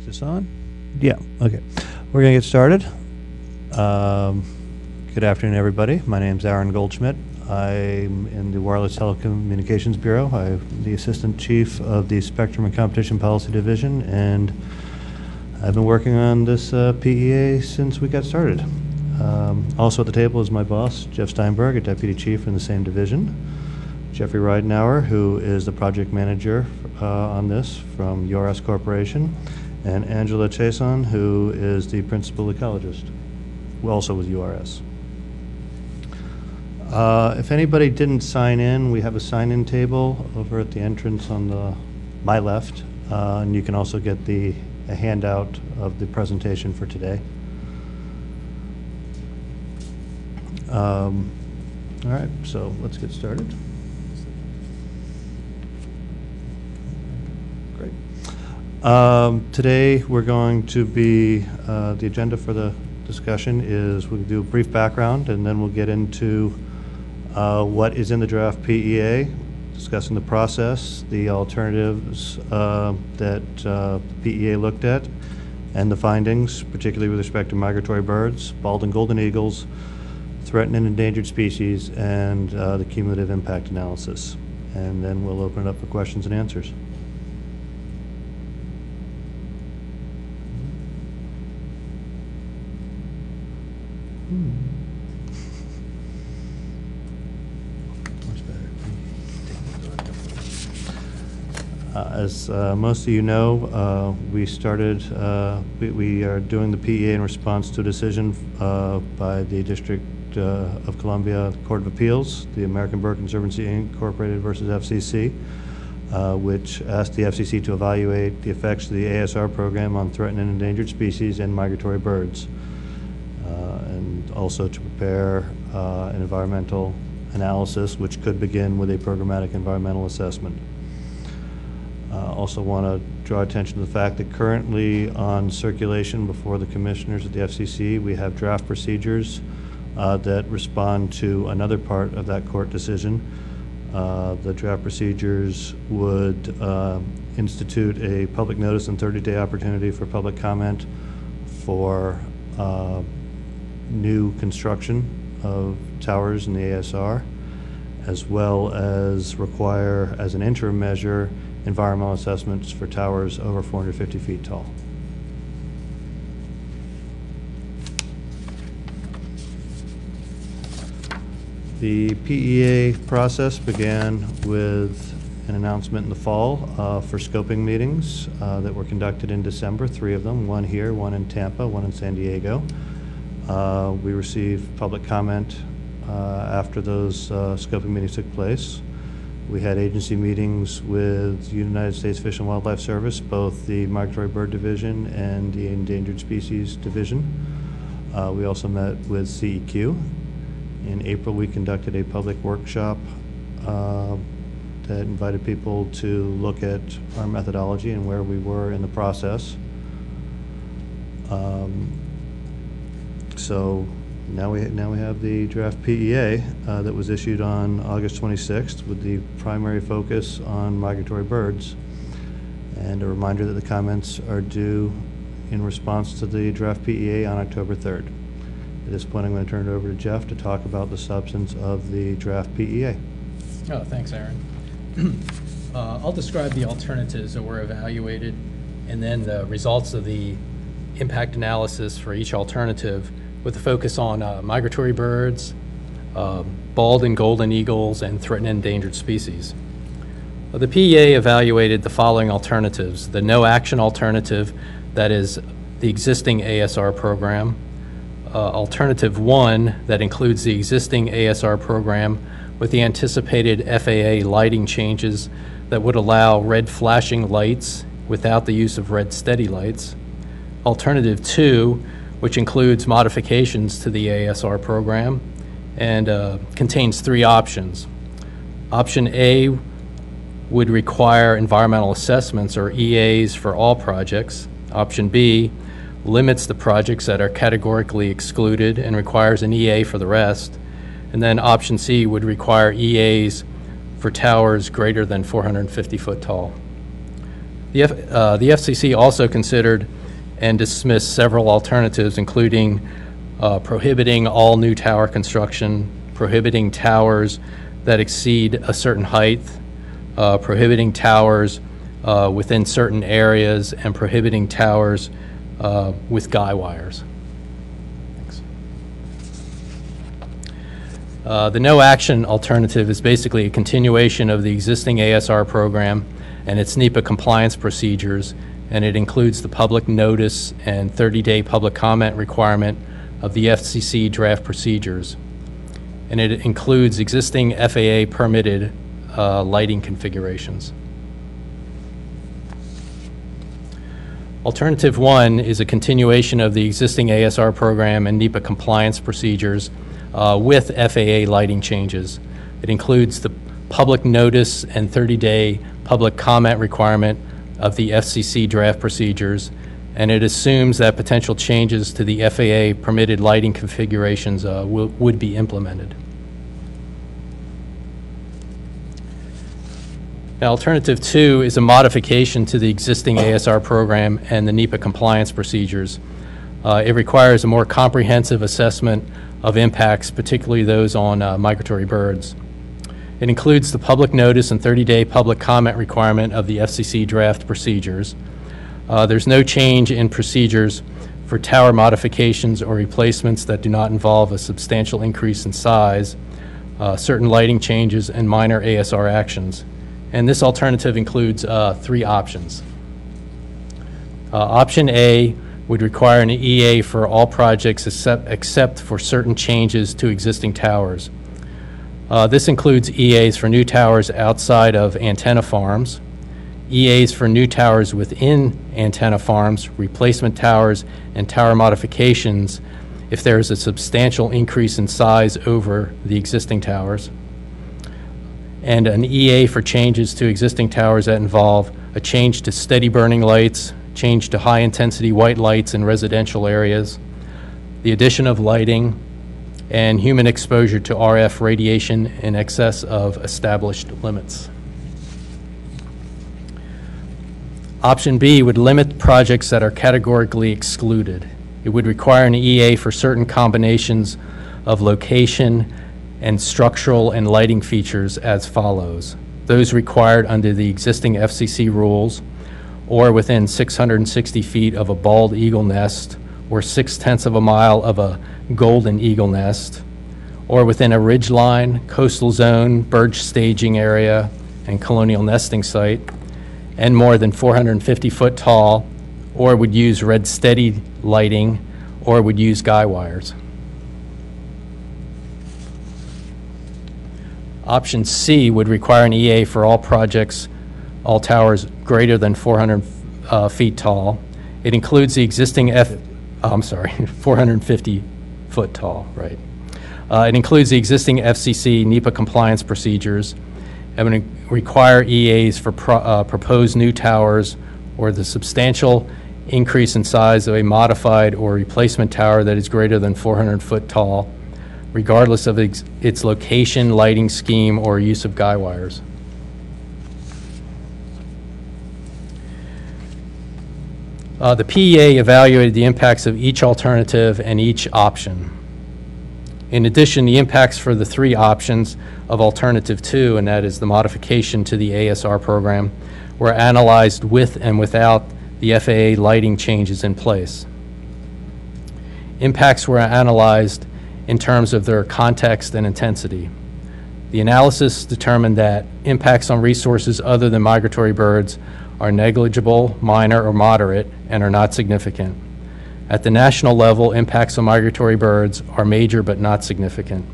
Is this on? Yeah, okay. We're going to get started. Good afternoon, everybody. My name's Aaron Goldschmidt. I'm in the Wireless Telecommunications Bureau. I'm the Assistant Chief of the Spectrum and Competition Policy Division, and I've been working on this PEA since we got started. Also at the table is my boss, Jeff Steinberg, a Deputy Chief in the same division. Jeffrey Ridenauer, who is the project manager on this from URS Corporation, and Angela Chason, who is the principal ecologist, who also with URS. If anybody didn't sign in, we have a sign-in table over at the entrance on my left, and you can also get a handout of the presentation for today. All right, so let's get started. Great. Today we're going to be, the agenda for the discussion is we'll do a brief background, and then we'll get into what is in the draft PEA, discussing the process, the alternatives that PEA looked at, and the findings, particularly with respect to migratory birds, bald and golden eagles, threatened and endangered species, and the cumulative impact analysis. And then we'll open it up for questions and answers. As most of you know, we are doing the PEA in response to a decision by the District of Columbia Court of Appeals, the American Bird Conservancy Incorporated versus FCC, which asked the FCC to evaluate the effects of the ASR program on threatened and endangered species and migratory birds, and also to prepare an environmental analysis, which could begin with a programmatic environmental assessment. Also want to draw attention to the fact that currently on circulation before the commissioners at the FCC, we have draft procedures that respond to another part of that court decision. The draft procedures would institute a public notice and 30-day opportunity for public comment for new construction of towers in the ASR, as well as require, as an interim measure, environmental assessments for towers over 450 feet tall. The PEA process began with an announcement in the fall for scoping meetings that were conducted in December, 3 of them, one here, one in Tampa, one in San Diego. We received public comment after those scoping meetings took place. We had agency meetings with the United States Fish and Wildlife Service, both the Migratory Bird Division and the Endangered Species Division. We also met with CEQ. In April, we conducted a public workshop that invited people to look at our methodology and where we were in the process. So now we have the draft PEA that was issued on August 26th with the primary focus on migratory birds. And a reminder that the comments are due in response to the draft PEA on October 3rd. At this point, I'm going to turn it over to Jeff to talk about the substance of the draft PEA. Oh, thanks, Aaron. I'll describe the alternatives that were evaluated and then the results of the impact analysis for each alternative, with a focus on migratory birds, bald and golden eagles, and threatened and endangered species. The PEA evaluated the following alternatives: the no-action alternative, that is the existing ASR program; Alternative 1, that includes the existing ASR program with the anticipated FAA lighting changes that would allow red flashing lights without the use of red steady lights; Alternative 2, which includes modifications to the ASR program and contains 3 options. Option A would require environmental assessments, or EAs, for all projects. Option B limits the projects that are categorically excluded and requires an EA for the rest. And then option C would require EAs for towers greater than 450 foot tall. The FCC also considered and dismissed several alternatives, including prohibiting all new tower construction, prohibiting towers that exceed a certain height, prohibiting towers within certain areas, and prohibiting towers with guy wires. Thanks. The no action alternative is basically a continuation of the existing ASR program and its NEPA compliance procedures, and it includes the public notice and 30-day public comment requirement of the FCC draft procedures. And it includes existing FAA permitted lighting configurations. Alternative 1 is a continuation of the existing ASR program and NEPA compliance procedures with FAA lighting changes. It includes the public notice and 30-day public comment requirement of the FCC draft procedures, and it assumes that potential changes to the FAA permitted lighting configurations would be implemented. Now, Alternative 2 is a modification to the existing ASR program and the NEPA compliance procedures. It requires a more comprehensive assessment of impacts, particularly those on migratory birds. It includes the public notice and 30-day public comment requirement of the FCC draft procedures. There's no change in procedures for tower modifications or replacements that do not involve a substantial increase in size, certain lighting changes, and minor ASR actions. And this alternative includes 3 options. Option A would require an EA for all projects except for certain changes to existing towers. This includes EAs for new towers outside of antenna farms, EAs for new towers within antenna farms, replacement towers, and tower modifications if there is a substantial increase in size over the existing towers, and an EA for changes to existing towers that involve a change to steady burning lights, change to high intensity white lights in residential areas, the addition of lighting, and human exposure to RF radiation in excess of established limits. Option B would limit projects that are categorically excluded. It would require an EA for certain combinations of location and structural and lighting features as follows. Those required under the existing FCC rules, or within 660 feet of a bald eagle nest, or 0.6 of a mile of a golden eagle nest, or within a ridgeline, coastal zone, bird staging area, and colonial nesting site, and more than 450 foot tall, or would use red steady lighting, or would use guy wires. Option C would require an EA for all projects, all towers greater than 400 feet tall. It includes the existing 450 foot tall, right. It includes the existing FCC NEPA compliance procedures and would require EAs for proposed new towers or the substantial increase in size of a modified or replacement tower that is greater than 400 foot tall, regardless of its location, lighting scheme, or use of guy wires. The PEA evaluated the impacts of each alternative and each option. In addition, the impacts for the 3 options of Alternative 2, and that is the modification to the ASR program, were analyzed with and without the FAA lighting changes in place. Impacts were analyzed in terms of their context and intensity. The analysis determined that impacts on resources other than migratory birds are negligible, minor, or moderate, and are not significant. At the national level, impacts on migratory birds are major but not significant.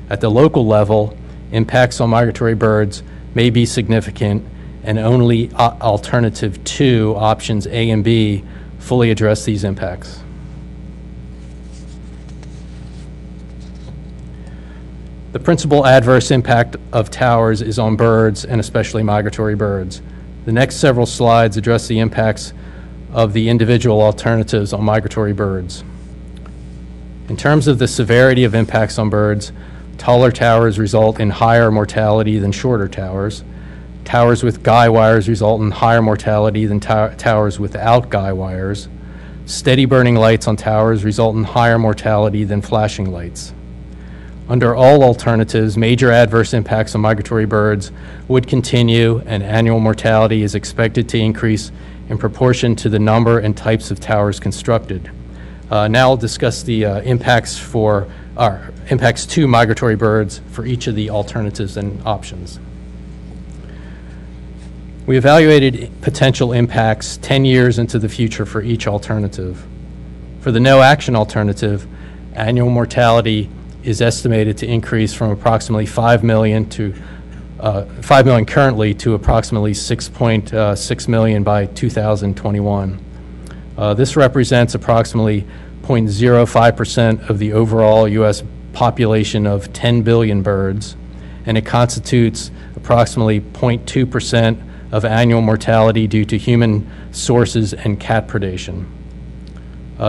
At the local level, impacts on migratory birds may be significant, and only Alternative 2, options A and B, fully address these impacts. The principal adverse impact of towers is on birds, and especially migratory birds. The next several slides address the impacts of the individual alternatives on migratory birds. In terms of the severity of impacts on birds, taller towers result in higher mortality than shorter towers. Towers with guy wires result in higher mortality than towers without guy wires. Steady burning lights on towers result in higher mortality than flashing lights. Under all alternatives, major adverse impacts on migratory birds would continue, and annual mortality is expected to increase in proportion to the number and types of towers constructed. Now I'll discuss the impacts to migratory birds for each of the alternatives and options. We evaluated potential impacts 10 years into the future for each alternative. For the no-action alternative, annual mortality is estimated to increase from approximately 5 million currently to approximately 6.6 million by 2021. This represents approximately 0.05% of the overall U.S. population of 10 billion birds, and it constitutes approximately 0.2% of annual mortality due to human sources and cat predation.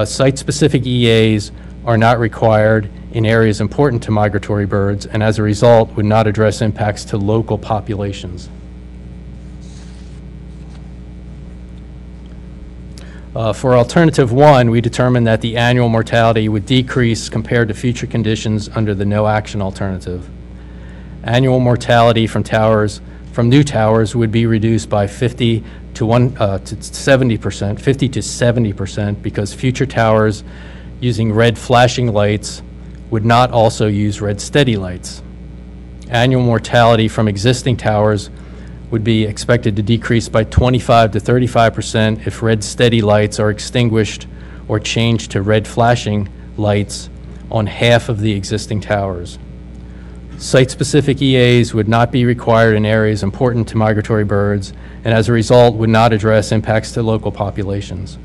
Site-specific EAs are not required in areas important to migratory birds, and as a result would not address impacts to local populations. For alternative 1, we determined that the annual mortality would decrease compared to future conditions under the no-action alternative. Annual mortality from new towers would be reduced by 50 to 70% because future towers using red flashing lights would not also use red steady lights. Annual mortality from existing towers would be expected to decrease by 25 to 35% if red steady lights are extinguished or changed to red flashing lights on half of the existing towers. Site-specific EAs would not be required in areas important to migratory birds, and as a result would not address impacts to local populations.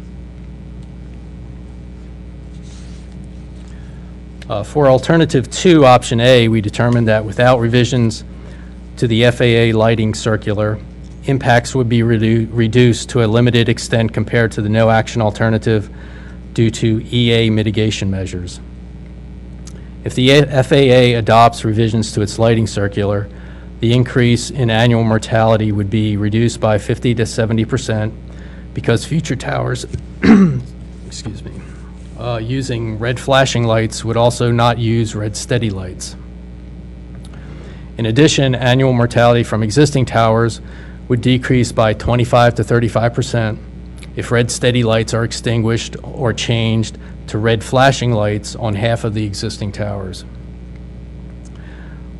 For alternative 2, option A, we determined that without revisions to the FAA lighting circular, impacts would be reduced to a limited extent compared to the no-action alternative due to EA mitigation measures. If the FAA adopts revisions to its lighting circular, the increase in annual mortality would be reduced by 50 to 70% because future towers excuse me, using red flashing lights would also not use red steady lights. In addition, annual mortality from existing towers would decrease by 25 to 35% if red steady lights are extinguished or changed to red flashing lights on half of the existing towers.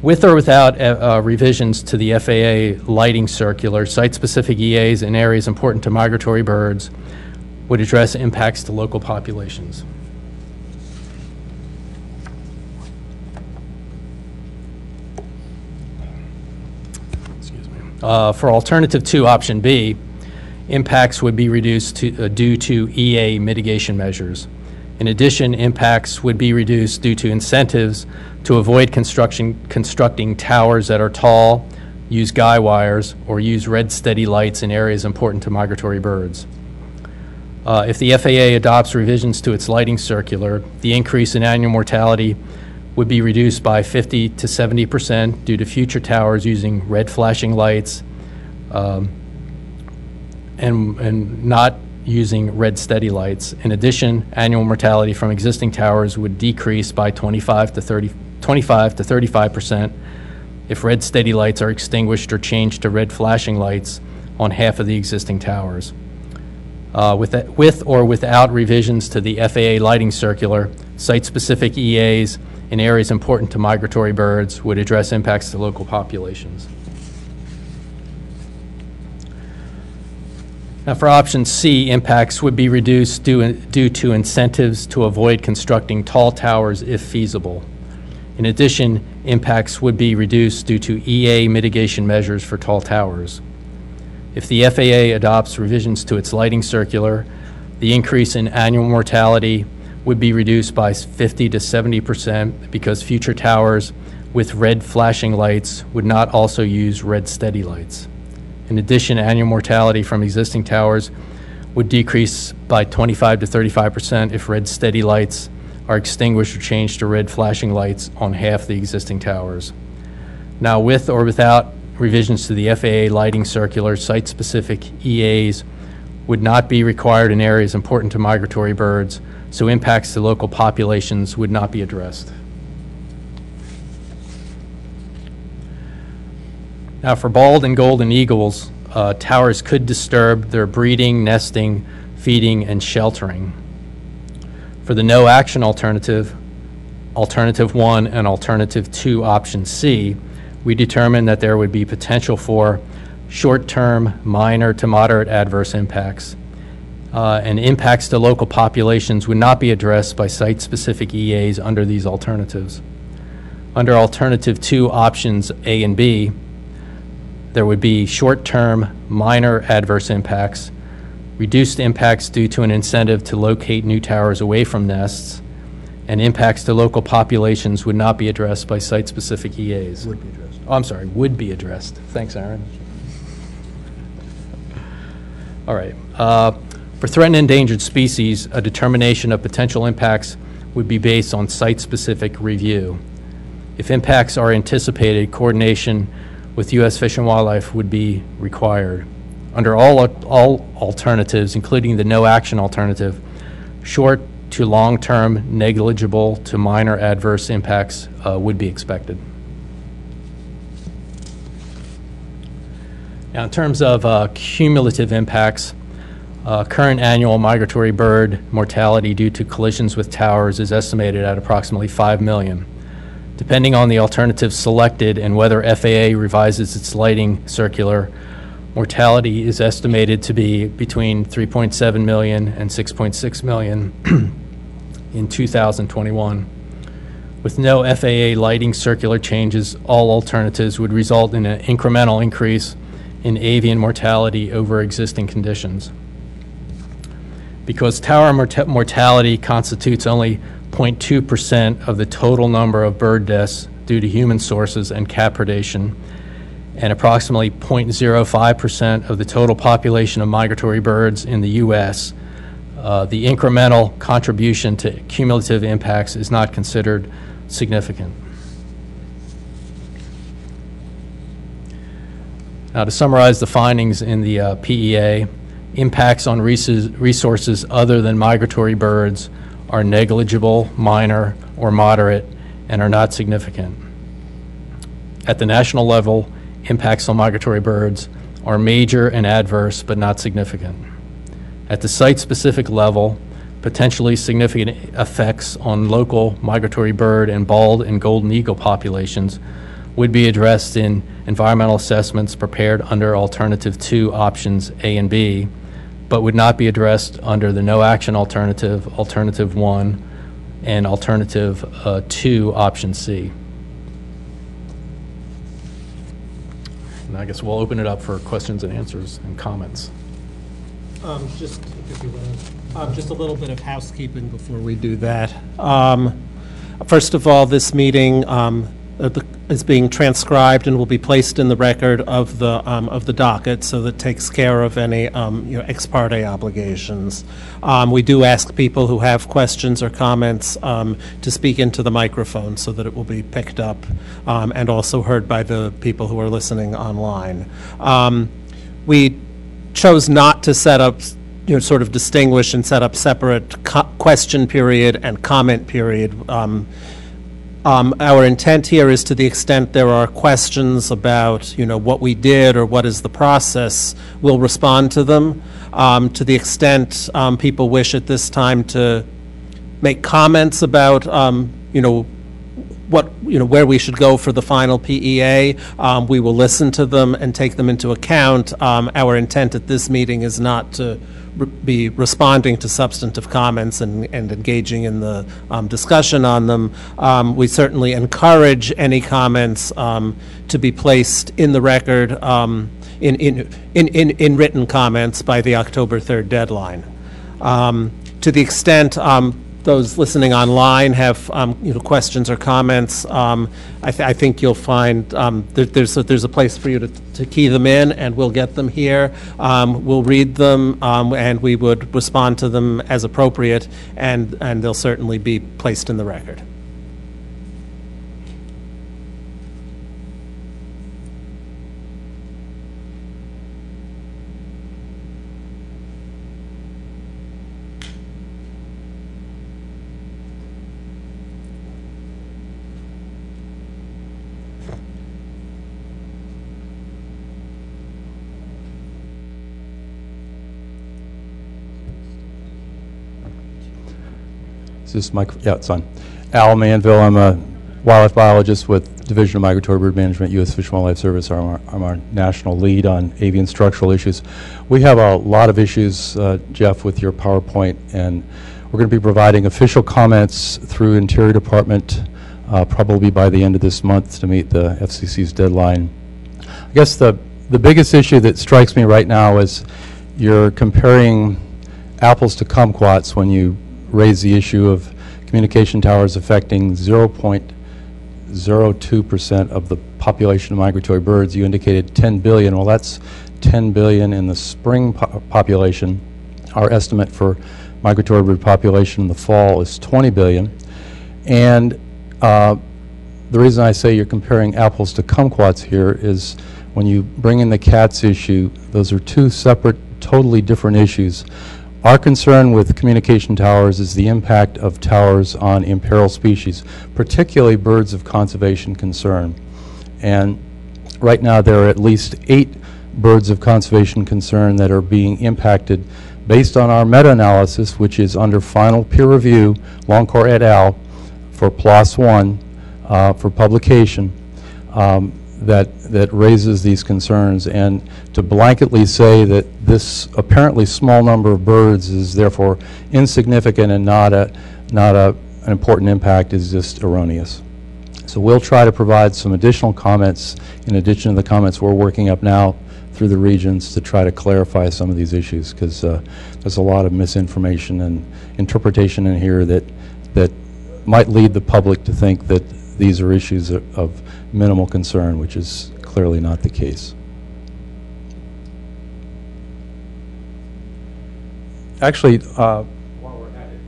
With or without revisions to the FAA lighting circular, site-specific EAs in areas important to migratory birds would address impacts to local populations. For alternative 2, option B, impacts would be reduced due to EA mitigation measures. In addition, impacts would be reduced due to incentives to avoid constructing towers that are tall, use guy wires, or use red steady lights in areas important to migratory birds. If the FAA adopts revisions to its lighting circular, the increase in annual mortality would be reduced by 50 to 70% due to future towers using red flashing lights and not using red steady lights. In addition, annual mortality from existing towers would decrease by 25 to 35% if red steady lights are extinguished or changed to red flashing lights on half of the existing towers. With or without revisions to the FAA lighting circular, site-specific EAs in areas important to migratory birds would address impacts to local populations. Now for option C, impacts would be reduced due to incentives to avoid constructing tall towers if feasible. In addition, impacts would be reduced due to EA mitigation measures for tall towers. If the FAA adopts revisions to its lighting circular, the increase in annual mortality would be reduced by 50 to 70% because future towers with red flashing lights would not also use red steady lights. In addition, annual mortality from existing towers would decrease by 25 to 35% if red steady lights are extinguished or changed to red flashing lights on half the existing towers. Now, with or without revisions to the FAA lighting circular, site-specific EAs would not be required in areas important to migratory birds, so impacts to local populations would not be addressed. Now, for bald and golden eagles, towers could disturb their breeding, nesting, feeding, and sheltering. For the no action alternative, Alternative 1 and Alternative 2, Option C, we determined that there would be potential for short-term, minor to moderate adverse impacts, and impacts to local populations would not be addressed by site-specific EAs under these alternatives. Under Alternative 2, Options A and B, there would be short-term, minor adverse impacts, reduced impacts due to an incentive to locate new towers away from nests, and impacts to local populations would not be addressed by site-specific EAs. Would be addressed. Oh, I'm sorry, would be addressed. Thanks, Aaron. All right. For threatened and endangered species, a determination of potential impacts would be based on site-specific review. If impacts are anticipated, coordination with U.S. Fish and Wildlife would be required. Under all alternatives, including the no action alternative, short to long-term negligible to minor adverse impacts would be expected. Now, in terms of cumulative impacts, current annual migratory bird mortality due to collisions with towers is estimated at approximately 5 million. Depending on the alternative selected and whether FAA revises its lighting circular, mortality is estimated to be between 3.7 million and 6.6 million in 2021. With no FAA lighting circular changes, all alternatives would result in an incremental increase in avian mortality over existing conditions. Because tower mortality constitutes only 0.2% of the total number of bird deaths due to human sources and cat predation, and approximately 0.05% of the total population of migratory birds in the U.S., the incremental contribution to cumulative impacts is not considered significant. Now, to summarize the findings in the PEA, impacts on resources other than migratory birds are negligible, minor, or moderate, and are not significant. At the national level, impacts on migratory birds are major and adverse, but not significant. At the site-specific level, potentially significant effects on local migratory bird and bald and golden eagle populations would be addressed in environmental assessments prepared under Alternative 2 Options A and B, but would not be addressed under the no action alternative, Alternative 1, and Alternative 2 Option C. And I guess we'll open it up for questions and answers and comments. Just a little bit of housekeeping before we do that. First of all, this meeting is being transcribed and will be placed in the record of the docket, so that takes care of any ex parte obligations. We do ask people who have questions or comments to speak into the microphone so that it will be picked up and also heard by the people who are listening online. We chose not to set up, sort of distinguish and set up separate question period and comment period. Our intent here is, to the extent there are questions about, what we did or what is the process, we'll respond to them. To the extent people wish at this time to make comments about, where we should go for the final PEA, we will listen to them and take them into account. Our intent at this meeting is not to be responding to substantive comments and engaging in the discussion on them. We certainly encourage any comments to be placed in the record in written comments by the October 3rd deadline. To the extent those listening online have questions or comments, I think you'll find there's a place for you to key them in, and we'll get them here. We'll read them, and we would respond to them as appropriate, and they'll certainly be placed in the record. Is this mic? Yeah, it's on. Al Manville. I'm a wildlife biologist with Division of Migratory Bird Management, U.S. Fish and Wildlife Service. I'm our national lead on avian structural issues. We have a lot of issues, Jeff, with your PowerPoint, and we're going to be providing official comments through Interior Department probably by the end of this month to meet the FCC's deadline. I guess the biggest issue that strikes me right now is you're comparing apples to kumquats when you raise the issue of communication towers affecting 0.02% of the population of migratory birds. You indicated 10 billion. Well, that's 10 billion in the spring population. Our estimate for migratory bird population in the fall is 20 billion. And the reason I say you're comparing apples to kumquats here is when you bring in the cats issue, those are two separate, totally different issues. Our concern with communication towers is the impact of towers on imperiled species, particularly birds of conservation concern. And right now there are at least 8 birds of conservation concern that are being impacted based on our meta-analysis, which is under final peer review, Longcore et al., for PLOS 1 for publication. That raises these concerns, and to blanketly say that this apparently small number of birds is therefore insignificant and not an important impact is just erroneous. So we'll try to provide some additional comments in addition to the comments we're working up now through the regions to try to clarify some of these issues, because there's a lot of misinformation and interpretation in here that might lead the public to think that these are issues of minimal concern, which is clearly not the case. Actually, while we're at it,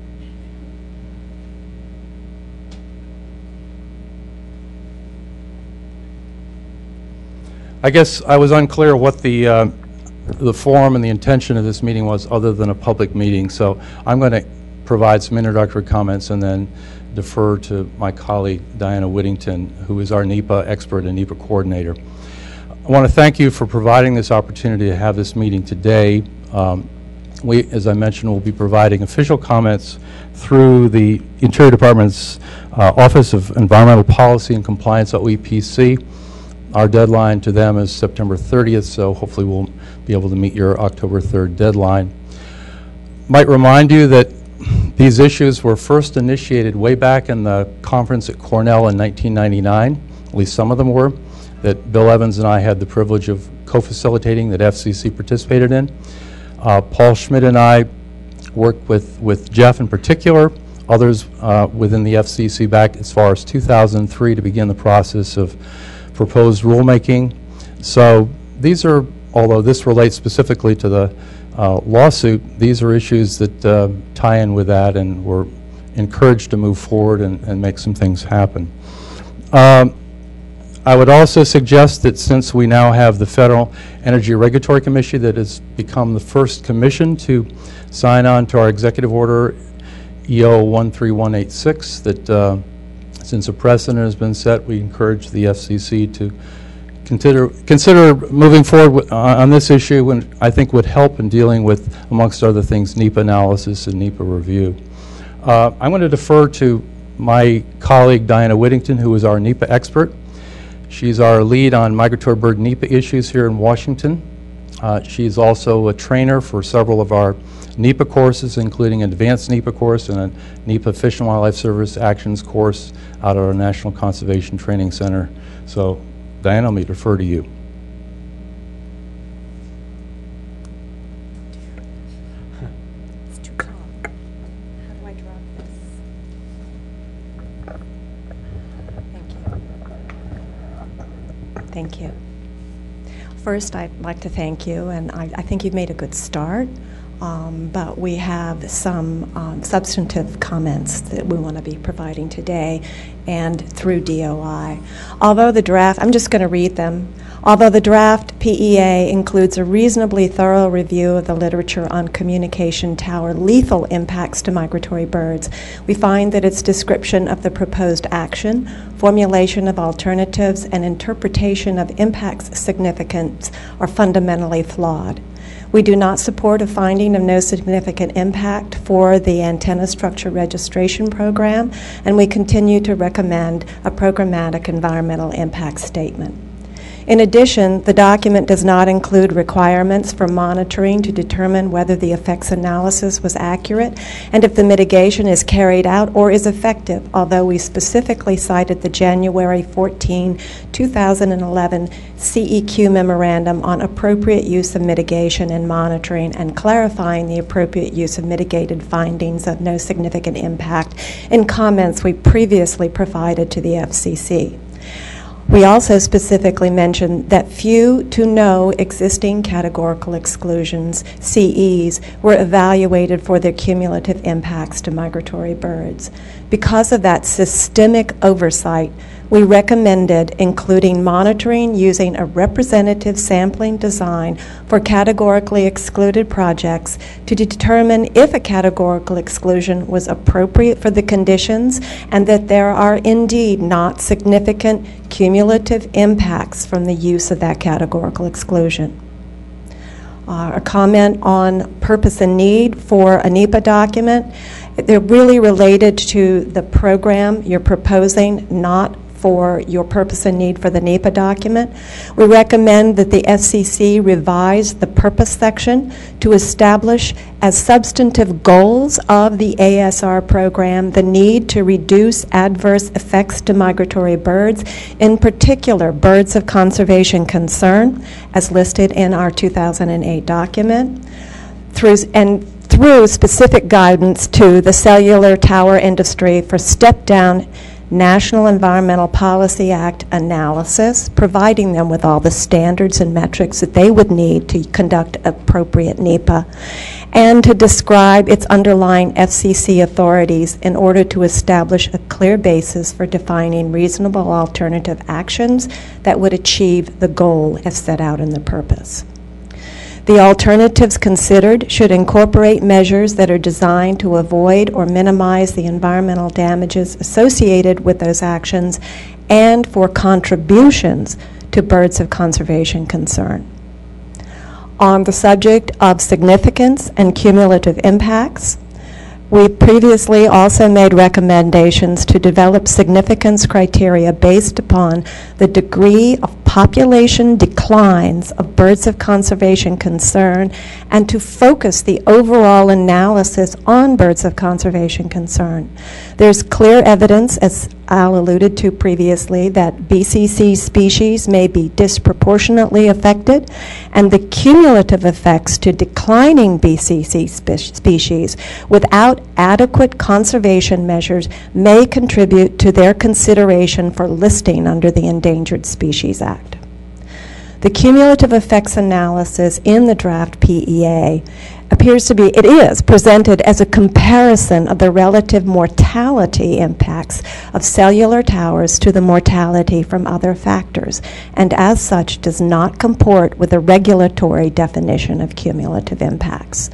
I guess I was unclear what the form and the intention of this meeting was other than a public meeting, so I'm going to provide some introductory comments and then defer to my colleague Diana Whittington, who is our NEPA expert and NEPA coordinator. I want to thank you for providing this opportunity to have this meeting today. We, as I mentioned, will be providing official comments through the Interior Department's Office of Environmental Policy and Compliance, OEPC. Our deadline to them is September 30th, so hopefully we'll be able to meet your October 3rd deadline. Might remind you that these issues were first initiated way back in the conference at Cornell in 1999, at least some of them were, that Bill Evans and I had the privilege of co-facilitating, that FCC participated in. Paul Schmidt and I worked with Jeff in particular, others within the FCC back as far as 2003 to begin the process of proposed rulemaking. So these are, although this relates specifically to the lawsuit, these are issues that tie in with that, and we're encouraged to move forward and make some things happen. I would also suggest that since we now have the Federal Energy Regulatory Commission that has become the first commission to sign on to our executive order EO 13186, that since a precedent has been set, we encourage the FCC to consider moving forward on this issue, and I think would help in dealing with, amongst other things, NEPA analysis and NEPA review. I'm going to defer to my colleague Diana Whittington, who is our NEPA expert. She's our lead on migratory bird NEPA issues here in Washington. She's also a trainer for several of our NEPA courses, including an advanced NEPA course and a NEPA Fish and Wildlife Service Actions course out at our National Conservation Training Center. So, Diana, let me defer to you. It's too tall. How do I drop this? Thank you. First, I'd like to thank you, and I think you've made a good start. But we have some substantive comments that we want to be providing today and through DOI. Although the draft, I'm just going to read them. Although the draft PEA includes a reasonably thorough review of the literature on communication tower lethal impacts to migratory birds, we find that its description of the proposed action, formulation of alternatives, and interpretation of impacts significance are fundamentally flawed. We do not support a finding of no significant impact for the antenna structure registration program, and we continue to recommend a programmatic environmental impact statement. In addition, the document does not include requirements for monitoring to determine whether the effects analysis was accurate and if the mitigation is carried out or is effective, although we specifically cited the January 14, 2011 CEQ memorandum on appropriate use of mitigation and monitoring and clarifying the appropriate use of mitigated findings of no significant impact in comments we previously provided to the FCC. We also specifically mentioned that few to no existing categorical exclusions, CEs, were evaluated for their cumulative impacts to migratory birds. Because of that systemic oversight, we recommended including monitoring using a representative sampling design for categorically excluded projects to determine if a categorical exclusion was appropriate for the conditions and that there are indeed not significant cumulative impacts from the use of that categorical exclusion. A comment on purpose and need for a NEPA document. They're really related to the program you're proposing, not for your purpose and need for the NEPA document. We recommend that the FCC revise the purpose section to establish as substantive goals of the ASR program the need to reduce adverse effects to migratory birds, in particular birds of conservation concern, as listed in our 2008 document, through specific guidance to the cellular tower industry for step-down National Environmental Policy Act analysis, providing them with all the standards and metrics that they would need to conduct appropriate NEPA, and to describe its underlying FCC authorities in order to establish a clear basis for defining reasonable alternative actions that would achieve the goal as set out in the purpose. The alternatives considered should incorporate measures that are designed to avoid or minimize the environmental damages associated with those actions and for contributions to birds of conservation concern. On the subject of significance and cumulative impacts, we previously also made recommendations to develop significance criteria based upon the degree of population declines of birds of conservation concern and to focus the overall analysis on birds of conservation concern. There's clear evidence, as Al alluded to previously, that BCC species may be disproportionately affected, and the cumulative effects to declining BCC species without adequate conservation measures may contribute to their consideration for listing under the Endangered Species Act. The cumulative effects analysis in the draft PEA is presented as a comparison of the relative mortality impacts of cellular towers to the mortality from other factors, and as such does not comport with the regulatory definition of cumulative impacts.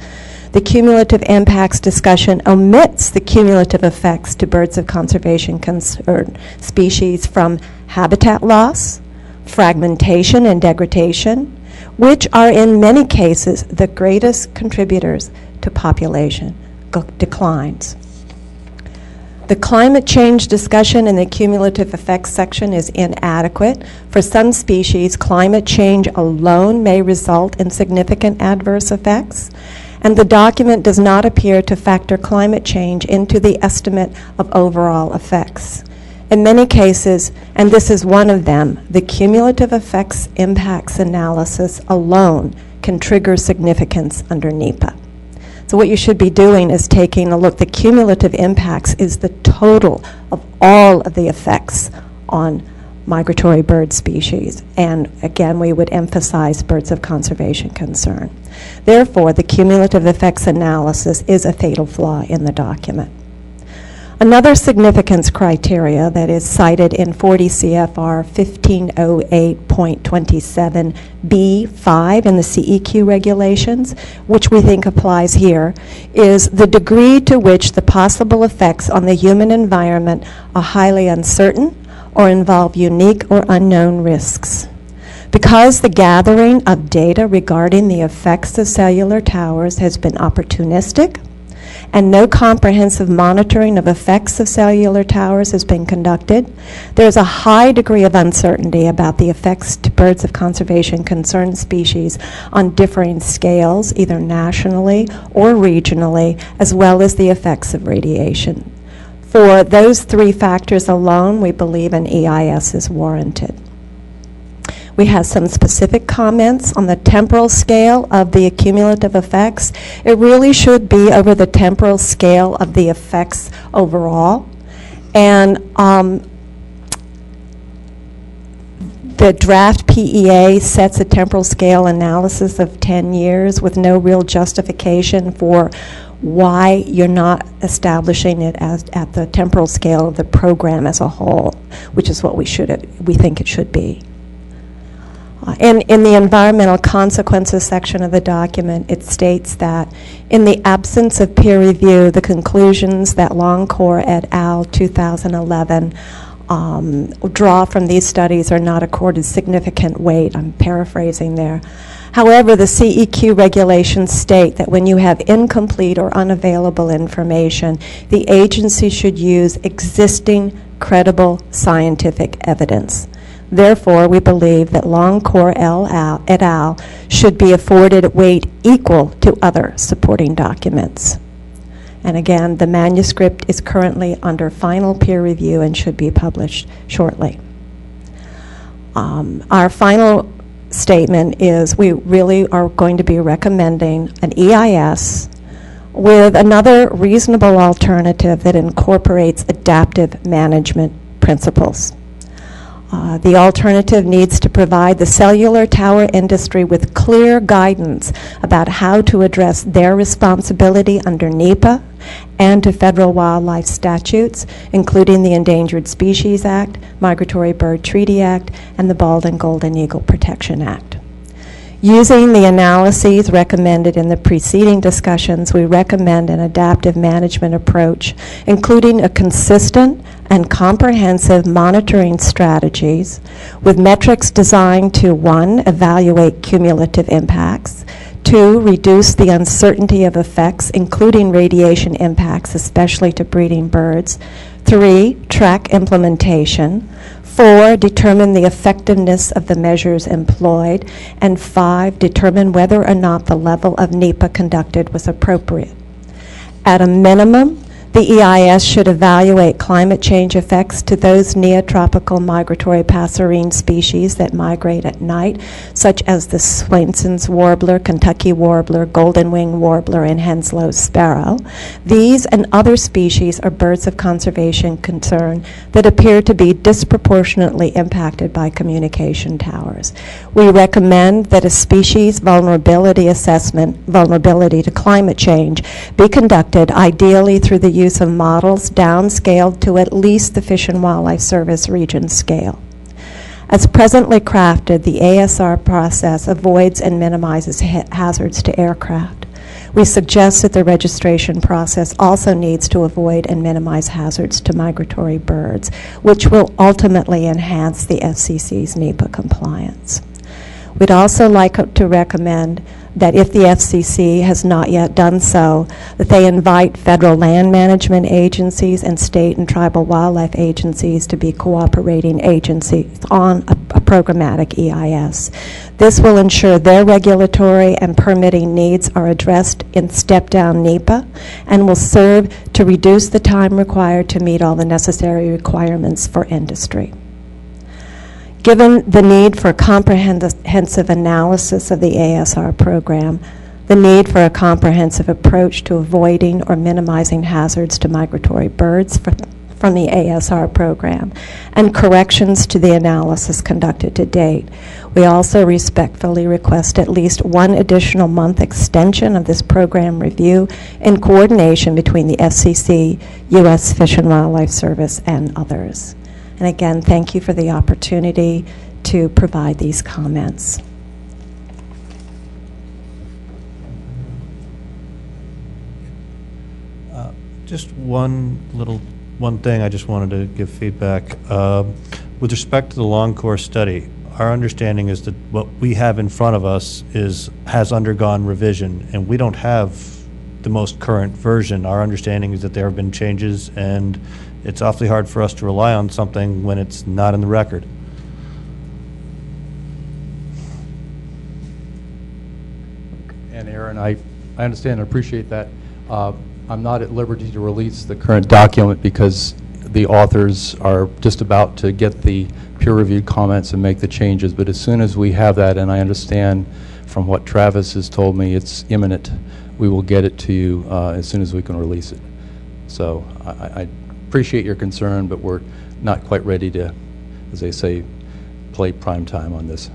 The cumulative impacts discussion omits the cumulative effects to birds of conservation concern species from habitat loss, fragmentation and degradation, which are in many cases the greatest contributors to population declines. The climate change discussion in the cumulative effects section is inadequate. For some species, climate change alone may result in significant adverse effects, and the document does not appear to factor climate change into the estimate of overall effects. In many cases, and this is one of them, the cumulative effects impacts analysis alone can trigger significance under NEPA. So what you should be doing is taking a look. The cumulative impacts is the total of all of the effects on migratory bird species. And again, we would emphasize birds of conservation concern. Therefore, the cumulative effects analysis is a fatal flaw in the document. Another significance criteria that is cited in 40 CFR 1508.27B5 in the CEQ regulations, which we think applies here, is the degree to which the possible effects on the human environment are highly uncertain or involve unique or unknown risks. Because the gathering of data regarding the effects of cellular towers has been opportunistic, and no comprehensive monitoring of effects of cellular towers has been conducted, there is a high degree of uncertainty about the effects to birds of conservation concerned species on differing scales, either nationally or regionally, as well as the effects of radiation. For those three factors alone, we believe an EIS is warranted. We have some specific comments on the temporal scale of the cumulative effects. It really should be over the temporal scale of the effects overall. And the draft PEA sets a temporal scale analysis of 10 years with no real justification for why you're not establishing it as at the temporal scale of the program as a whole, which is what we think it should be. In the environmental consequences section of the document, it states that in the absence of peer review, the conclusions that Longcore et al. 2011 draw from these studies are not accorded significant weight. I'm paraphrasing there. However, the CEQ regulations state that when you have incomplete or unavailable information, the agency should use existing credible scientific evidence. Therefore, we believe that Longcore et al. Should be afforded weight equal to other supporting documents. And again, the manuscript is currently under final peer review and should be published shortly. Our final statement is we really are going to be recommending an EIS with another reasonable alternative that incorporates adaptive management principles. The alternative needs to provide the cellular tower industry with clear guidance about how to address their responsibility under NEPA and to federal wildlife statutes, including the Endangered Species Act, Migratory Bird Treaty Act, and the Bald and Golden Eagle Protection Act. Using the analyses recommended in the preceding discussions, we recommend an adaptive management approach, including a consistent and comprehensive monitoring strategies with metrics designed to, 1, evaluate cumulative impacts, 2, reduce the uncertainty of effects, including radiation impacts, especially to breeding birds, 3, track implementation, 4, determine the effectiveness of the measures employed, and 5, determine whether or not the level of NEPA conducted was appropriate. At a minimum, the EIS should evaluate climate change effects to those neotropical migratory passerine species that migrate at night, such as the Swainson's warbler, Kentucky warbler, golden-winged warbler, and Henslow's sparrow. These and other species are birds of conservation concern that appear to be disproportionately impacted by communication towers. We recommend that a species vulnerability assessment, vulnerability to climate change, be conducted ideally through the use of models downscaled to at least the Fish and Wildlife Service region scale. As presently crafted, the ASR process avoids and minimizes hazards to aircraft. We suggest that the registration process also needs to avoid and minimize hazards to migratory birds, which will ultimately enhance the FCC's NEPA compliance. We'd also like to recommend that if the FCC has not yet done so, that they invite federal land management agencies and state and tribal wildlife agencies to be cooperating agencies on a programmatic EIS. This will ensure their regulatory and permitting needs are addressed in step-down NEPA and will serve to reduce the time required to meet all the necessary requirements for industry. Given the need for a comprehensive analysis of the ASR program, the need for a comprehensive approach to avoiding or minimizing hazards to migratory birds from the ASR program, and corrections to the analysis conducted to date, we also respectfully request at least one additional month extension of this program review in coordination between the FCC, U.S. Fish and Wildlife Service, and others. And again, thank you for the opportunity to provide these comments. Just one thing I just wanted to give feedback. With respect to the Longcore study, our understanding is that what we have in front of us has undergone revision, and we don't have the most current version. Our understanding is that there have been changes, and it's awfully hard for us to rely on something when it's not in the record. And Aaron, I understand and appreciate that. I'm not at liberty to release the current document because the authors are just about to get the peer-reviewed comments and make the changes. But as soon as we have that, and I understand from what Travis has told me, it's imminent, we will get it to you as soon as we can release it. So I appreciate your concern, but we're not quite ready to, as they say, play prime time on this.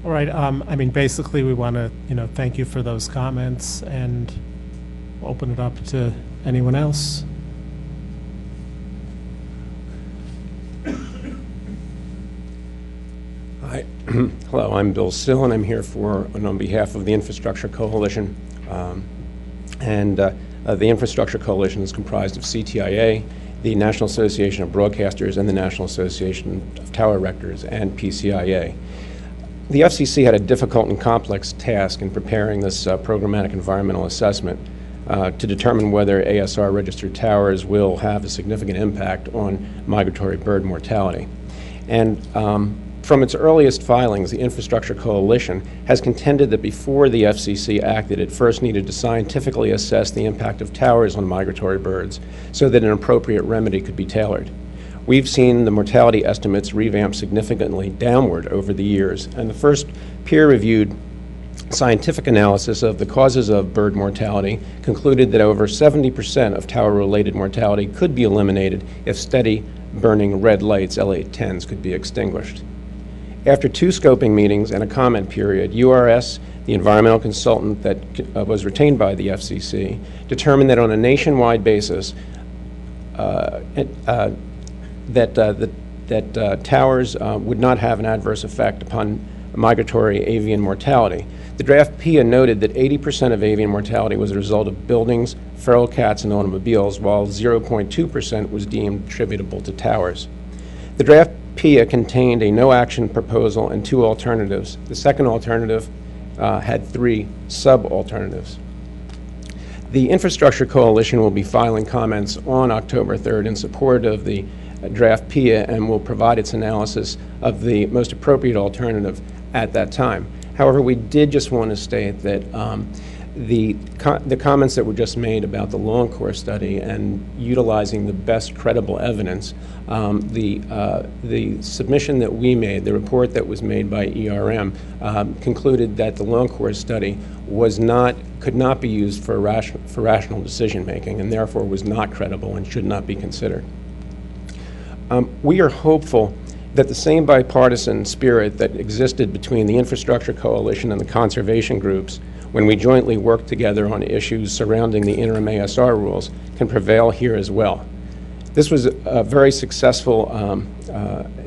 All right, I mean, basically, we want to, thank you for those comments and open it up to anyone else. Hi. Hello, I'm Bill Sill, and I'm here on behalf of the Infrastructure Coalition. The Infrastructure Coalition is comprised of CTIA, the National Association of Broadcasters, and the National Association of Tower Erectors, and PCIA. The FCC had a difficult and complex task in preparing this programmatic environmental assessment to determine whether ASR-registered towers will have a significant impact on migratory bird mortality. And from its earliest filings, the Infrastructure Coalition has contended that before the FCC acted, it first needed to scientifically assess the impact of towers on migratory birds so that an appropriate remedy could be tailored. We've seen the mortality estimates revamp significantly downward over the years, and the first peer-reviewed scientific analysis of the causes of bird mortality concluded that over 70% of tower-related mortality could be eliminated if steady burning red lights, L810s, could be extinguished. After 2 scoping meetings and a comment period, URS, the environmental consultant that was retained by the FCC, determined that on a nationwide basis, that towers would not have an adverse effect upon migratory avian mortality. The draft PEA noted that 80% of avian mortality was a result of buildings, feral cats, and automobiles, while 0.2% was deemed attributable to towers. The draft PEA contained a no-action proposal and 2 alternatives. The second alternative had 3 sub-alternatives. The Infrastructure Coalition will be filing comments on October 3rd in support of the draft PEA and will provide its analysis of the most appropriate alternative at that time. However, we did just want to state that the comments that were just made about the long-course study and utilizing the best credible evidence, the submission that we made, the report that was made by ERM, concluded that the long-course study could not be used for rational decision-making and therefore was not credible and should not be considered. We are hopeful that the same bipartisan spirit that existed between the Infrastructure Coalition and the conservation groups when we jointly worked together on issues surrounding the interim ASR rules can prevail here as well. This was a very successful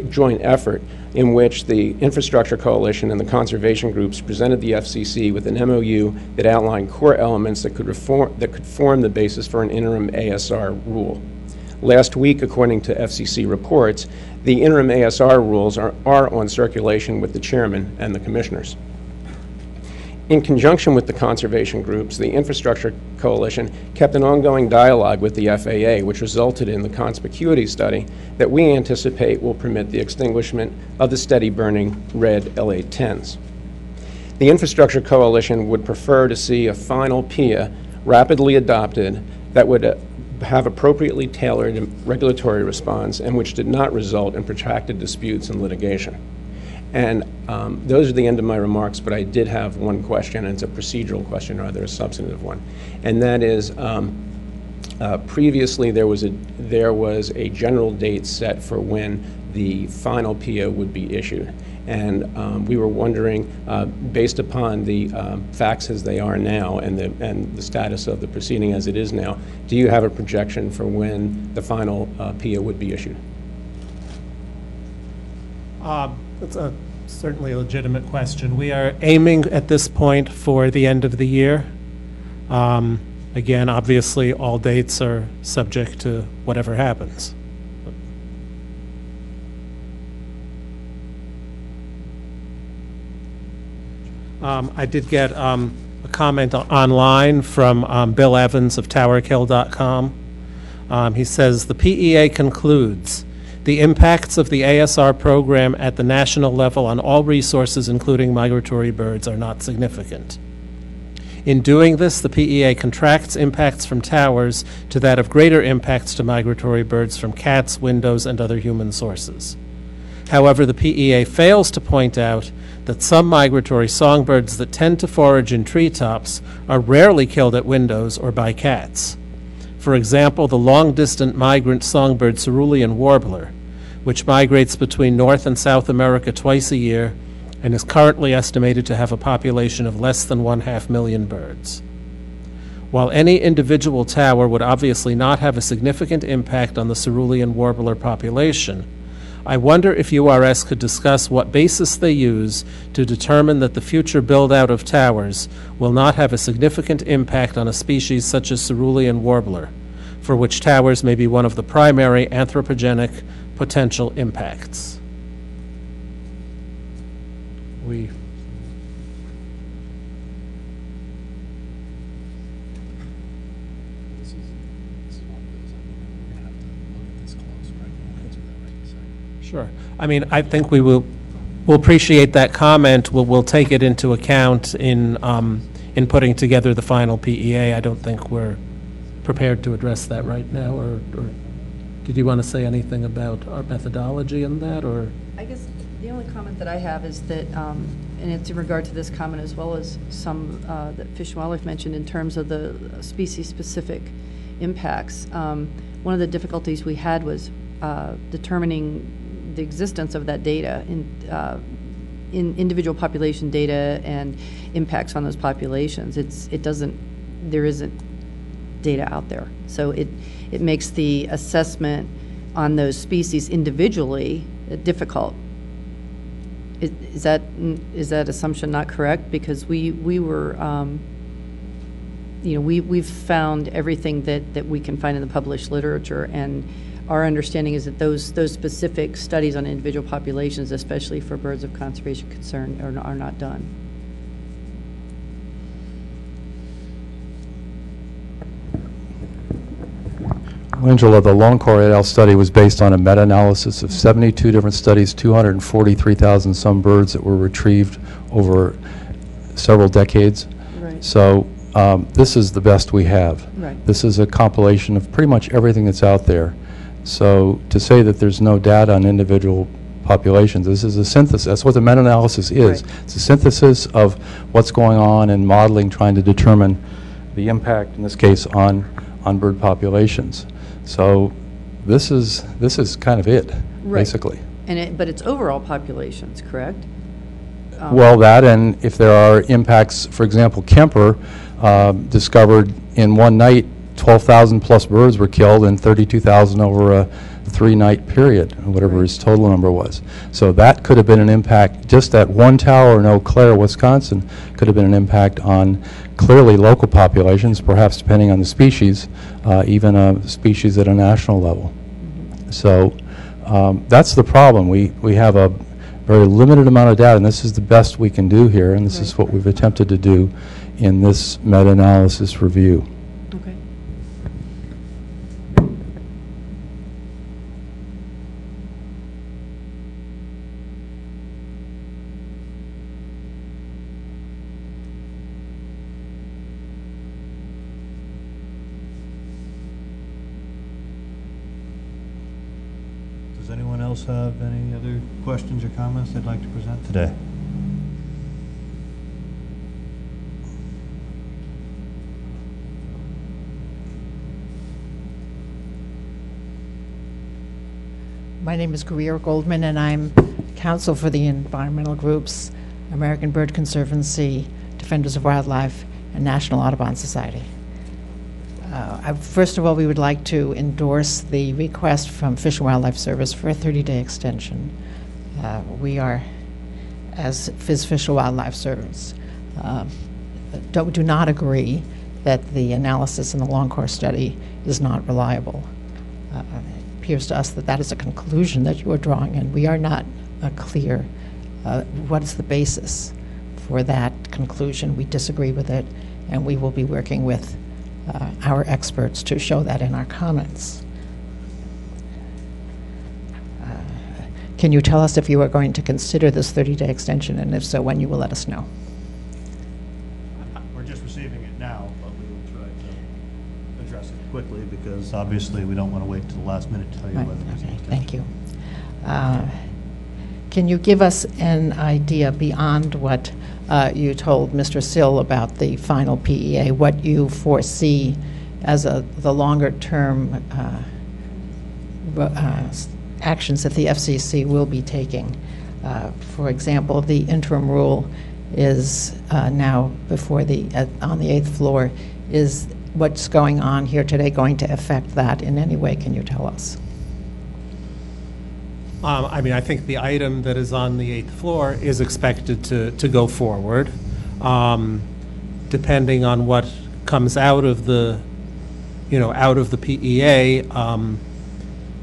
joint effort in which the Infrastructure Coalition and the conservation groups presented the FCC with an MOU that outlined core elements that could form the basis for an interim ASR rule. Last week, according to FCC reports, the interim ASR rules are on circulation with the chairman and the commissioners. In conjunction with the conservation groups, the Infrastructure Coalition kept an ongoing dialogue with the FAA, which resulted in the conspicuity study that we anticipate will permit the extinguishment of the steady burning red L810s. The Infrastructure Coalition would prefer to see a final PEA rapidly adopted that would have appropriately tailored regulatory response and which did not result in protracted disputes and litigation. And those are the end of my remarks, but I did have one question, and it's a procedural question rather a substantive one. And that is, previously there was a general date set for when the final PEA would be issued. And we were wondering, based upon the facts as they are now and the status of the proceeding as it is now, do you have a projection for when the final PEA would be issued? It's certainly a legitimate question. We are aiming at this point for the end of the year. Again, obviously, all dates are subject to whatever happens. I did get a comment online from Bill Evans of TowerKill.com. He says, the PEA concludes, the impacts of the ASR program at the national level on all resources, including migratory birds, are not significant. In doing this, the PEA contracts impacts from towers to that of greater impacts to migratory birds from cats, windows, and other human sources. However, the PEA fails to point out that some migratory songbirds that tend to forage in treetops are rarely killed at windows or by cats. For example, the long-distant migrant songbird cerulean warbler, which migrates between North and South America twice a year and is currently estimated to have a population of less than 500,000 birds. While any individual tower would obviously not have a significant impact on the cerulean warbler population, I wonder if URS could discuss what basis they use to determine that the future build-out of towers will not have a significant impact on a species such as cerulean warbler, for which towers may be one of the primary anthropogenic potential impacts. Sure. I mean, I think we'll appreciate that comment. We'll take it into account in putting together the final PEA. I don't think we're prepared to address that right now. Or did you want to say anything about our methodology in that? Or I guess the only comment that I have is that, and it's in regard to this comment as well as some that Fish and Wildlife mentioned in terms of the species-specific impacts. One of the difficulties we had was determining the existence of that data in individual population data and impacts on those populations. There isn't data out there. So it makes the assessment on those species individually difficult. Is that assumption not correct? Because we've found everything that we can find in the published literature, and our understanding is that those specific studies on individual populations, especially for birds of conservation concern, are not done. Angela, the Longcore et al. Study was based on a meta-analysis of 72 different studies, 243,000 some birds that were retrieved over several decades. Right. So this is the best we have. Right. This is a compilation of pretty much everything that's out there. So to say that there's no data on individual populations, this is a synthesis. That's what the meta-analysis is. Right. It's a synthesis of what's going on in modeling, trying to determine the impact, in this case, on bird populations. So this is kind of it, Right. basically. But it's overall populations, correct? Well, that, and if there are impacts, for example, Kemper discovered in one night 12,000 plus birds were killed and 32,000 over a 3-night period, whatever his total number was. So that could have been an impact. Just that one tower in Eau Claire, Wisconsin, could have been an impact on clearly local populations, perhaps depending on the species, even a species at a national level. So that's the problem. We have a very limited amount of data, and this is the best we can do here, and this is what we've attempted to do in this meta-analysis review. Okay. Does anyone else have any other questions or comments they'd like to present today? My name is Greer Goldman, and I'm counsel for the environmental groups American Bird Conservancy, Defenders of Wildlife, and National Audubon Society. First of all, we would like to endorse the request from Fish and Wildlife Service for a 30-day extension. We are, as Fish and Wildlife Service, do not agree that the analysis in the long course study is not reliable. It appears to us that that is a conclusion that you are drawing, and we are not clear what is the basis for that conclusion. We disagree with it, and we will be working with our experts to show that in our comments. Can you tell us if you are going to consider this 30-day extension, and if so, when you will let us know? We're just receiving it now, but we will try to address it quickly because obviously we don't want to wait till the last minute to tell you Right, whether it's an okay, extension. thank you. Can you give us an idea beyond what you told Mr. Sill about the final PEA, what you foresee as the longer-term actions that the FCC will be taking? For example, the interim rule is now before the on the 8th floor. Is what's going on here today going to affect that in any way? Can you tell us? I mean, I think the item that is on the 8th floor is expected to go forward. Depending on what comes out of the, out of the PEA,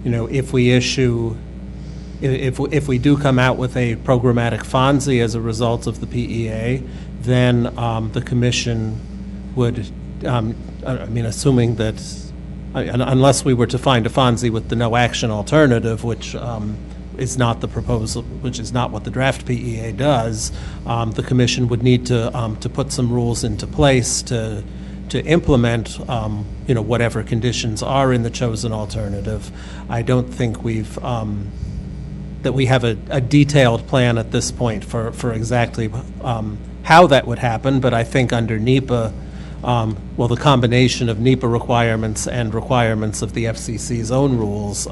if we issue, if we do come out with a programmatic FONSI as a result of the PEA, then the commission would, assuming that, unless we were to find a FONSI with the no action alternative, which is not the proposal, which is not what the draft PEA does, the commission would need to put some rules into place to implement, whatever conditions are in the chosen alternative. I don't think that we have a detailed plan at this point for exactly how that would happen, but I think under NEPA, the combination of NEPA requirements and requirements of the FCC's own rules,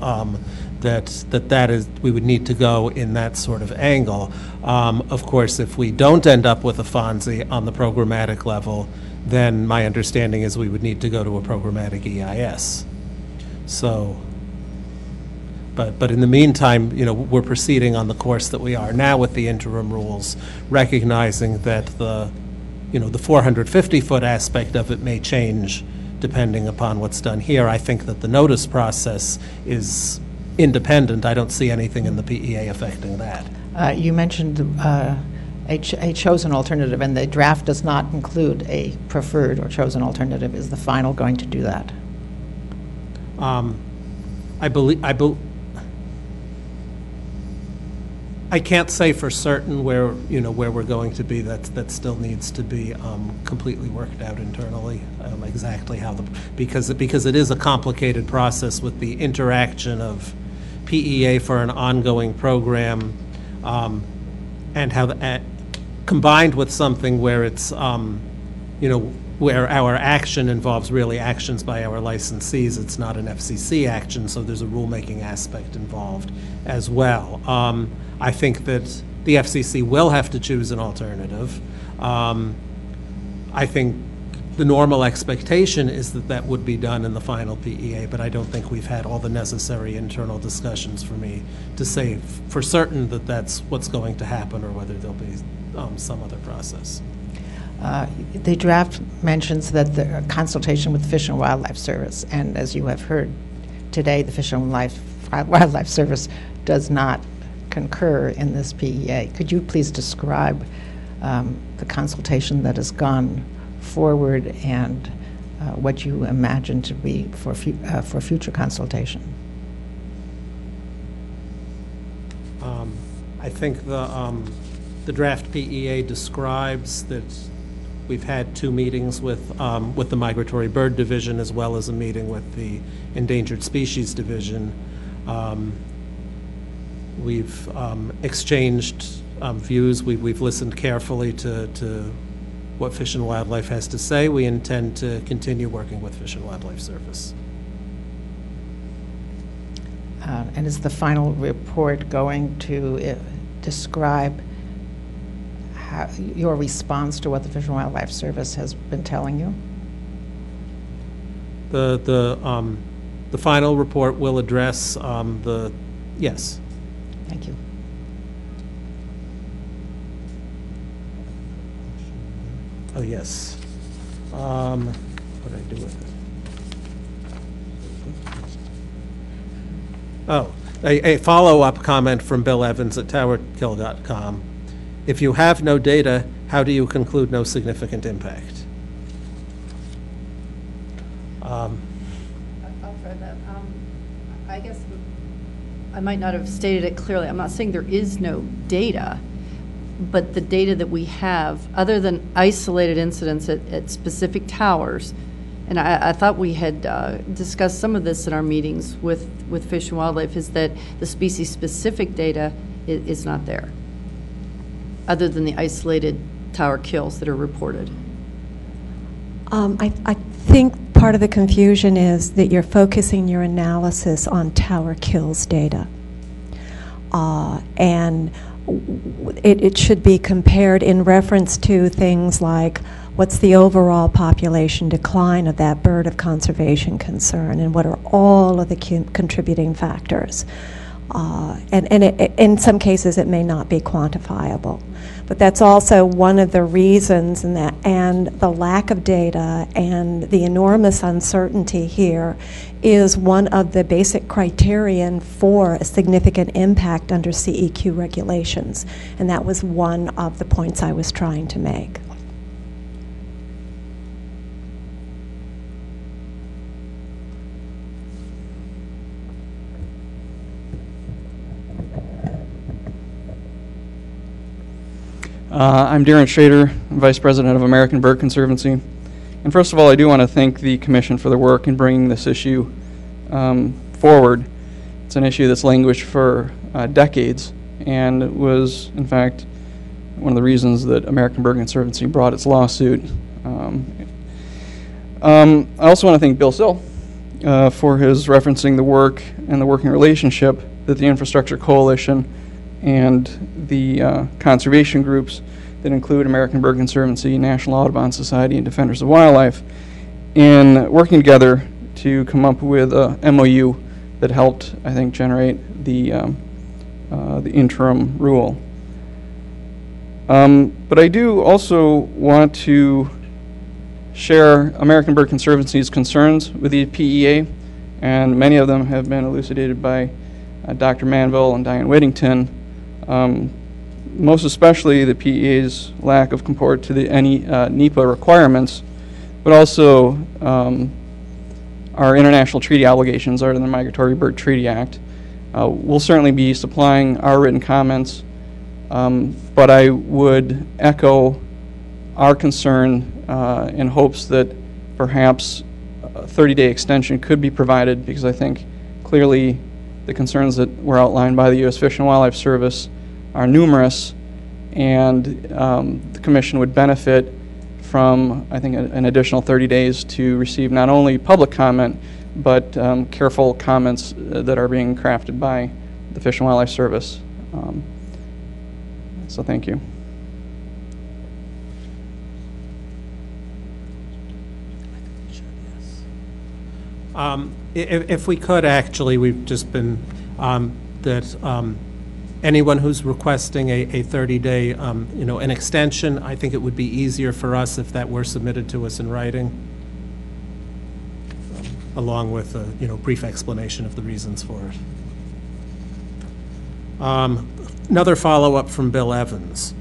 that is, we would need to go in that sort of angle. Of course, if we don't end up with a FONSI on the programmatic level, then my understanding is we would need to go to a programmatic EIS. So, but in the meantime, we're proceeding on the course that we are now with the interim rules, recognizing that the 450-foot aspect of it may change depending upon what's done here. I think that the notice process is independent. I don't see anything in the PEA affecting that. You mentioned a chosen alternative, and the draft does not include a preferred or chosen alternative. Is the final going to do that? I can't say for certain where we're going to be. That still needs to be completely worked out internally, exactly how because it is a complicated process with the interaction of PEA for an ongoing program, and how combined with something where it's where our action involves really actions by our licensees. It's not an FCC action, so there's a rulemaking aspect involved as well. I think that the FCC will have to choose an alternative. I think the normal expectation is that would be done in the final PEA, but I don't think we've had all the necessary internal discussions for me to say for certain that that's what's going to happen or whether there'll be some other process. The draft mentions that the consultation with the Fish and Wildlife Service, and as you have heard today, the Fish and Wildlife Service does not concur in this PEA. Could you please describe the consultation that has gone forward and what you imagine to be for future consultation? I think the draft PEA describes that we've had 2 meetings with the Migratory Bird Division as well as a meeting with the Endangered Species Division. We've exchanged views. We've listened carefully to what Fish and Wildlife has to say. We intend to continue working with Fish and Wildlife Service. And is the final report going to describe your response to what the Fish and Wildlife Service has been telling you? The final report will address yes. Thank you. Oh, yes. What did I do with it? Oh, a follow-up comment from Bill Evans at towerkill.com. If you have no data, how do you conclude no significant impact? I'll try that. I guess I might not have stated it clearly. I'm not saying there is no data, but the data that we have, other than isolated incidents at specific towers, and I thought we had discussed some of this in our meetings with Fish and Wildlife, is that the species-specific data is not there, other than the isolated tower kills that are reported. I think part of the confusion is that you're focusing your analysis on tower kills data. And it should be compared in reference to things like what's the overall population decline of that bird of conservation concern, and what are all of the contributing factors. In some cases, it may not be quantifiable. But that's also one of the reasons, and the lack of data and the enormous uncertainty here is one of the basic criterion for a significant impact under CEQ regulations. And that was one of the points I was trying to make. I'm Darren Schrader, Vice President of American Bird Conservancy. And first of all, I do want to thank the Commission for their work in bringing this issue forward. It's an issue that's languished for decades, and was, in fact, one of the reasons that American Bird Conservancy brought its lawsuit. I also want to thank Bill Sill for his referencing the work and the working relationship that the Infrastructure Coalition and the conservation groups that include American Bird Conservancy, National Audubon Society, and Defenders of Wildlife in working together to come up with a MOU that helped, I think, generate the interim rule. But I do also want to share American Bird Conservancy's concerns with the PEA, and many of them have been elucidated by Dr. Manville and Diane Whittington. Most especially the PEA's lack of comport to the NEPA requirements, but also our international treaty obligations under the Migratory Bird Treaty Act. We'll certainly be supplying our written comments, but I would echo our concern in hopes that perhaps a 30-day extension could be provided, because I think clearly the concerns that were outlined by the U.S. Fish and Wildlife Service are numerous, and the Commission would benefit from, I think, an additional 30 days to receive not only public comment, but careful comments that are being crafted by the Fish and Wildlife Service. So thank you. If we could, actually, we've just been, anyone who's requesting a 30-day, an extension, I think it would be easier for us if that were submitted to us in writing, along with a, brief explanation of the reasons for it. Another follow-up from Bill Evans.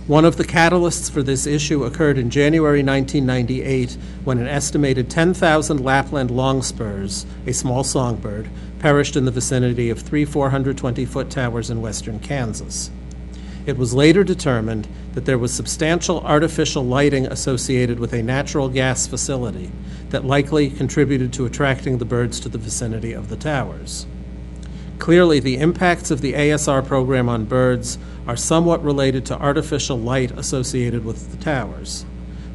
One of the catalysts for this issue occurred in January 1998 when an estimated 10,000 Lapland longspurs, a small songbird, perished in the vicinity of 3 420-foot towers in western Kansas. It was later determined that there was substantial artificial lighting associated with a natural gas facility that likely contributed to attracting the birds to the vicinity of the towers. Clearly, the impacts of the ASR program on birds are somewhat related to artificial light associated with the towers.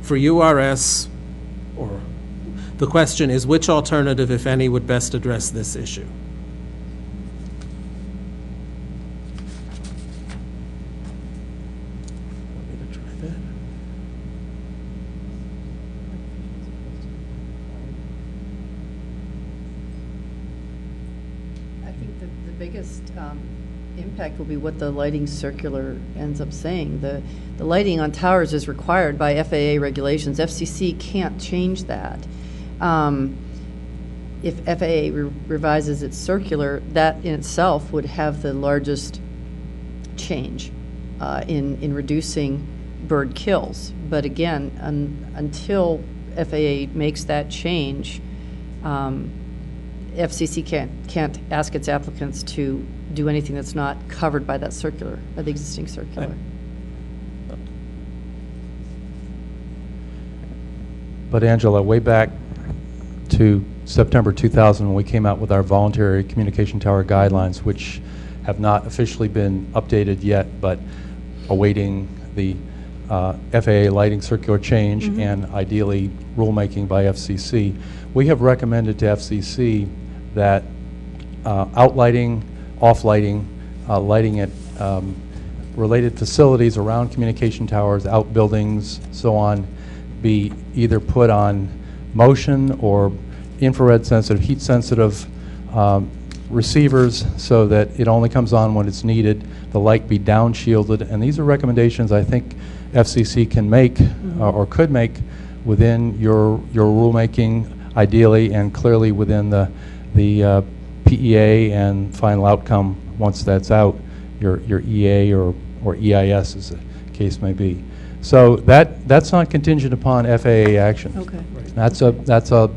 For URS, or the question is, which alternative, if any, would best address this issue? Want me to try that? I think the biggest impact will be what the lighting circular ends up saying. The lighting on towers is required by FAA regulations. FCC can't change that. If FAA revises its circular, that in itself would have the largest change in reducing bird kills. But again, until FAA makes that change, FCC can't ask its applicants to do anything that's not covered by that circular, by the existing circular. But Angela, way back to September 2000, when we came out with our voluntary communication tower guidelines, which have not officially been updated yet, but awaiting the FAA lighting circular change and ideally rulemaking by FCC, we have recommended to FCC that outlighting, off-lighting, lighting at related facilities around communication towers, outbuildings, so on, be either put on motion or infrared sensitive, heat sensitive receivers so that it only comes on when it's needed, the light be down shielded, and these are recommendations I think FCC can make or could make within your rulemaking ideally, and clearly within the PEA and final outcome once that's out, your EA or EIS as the case may be. So that's not contingent upon FAA action. Okay. That's a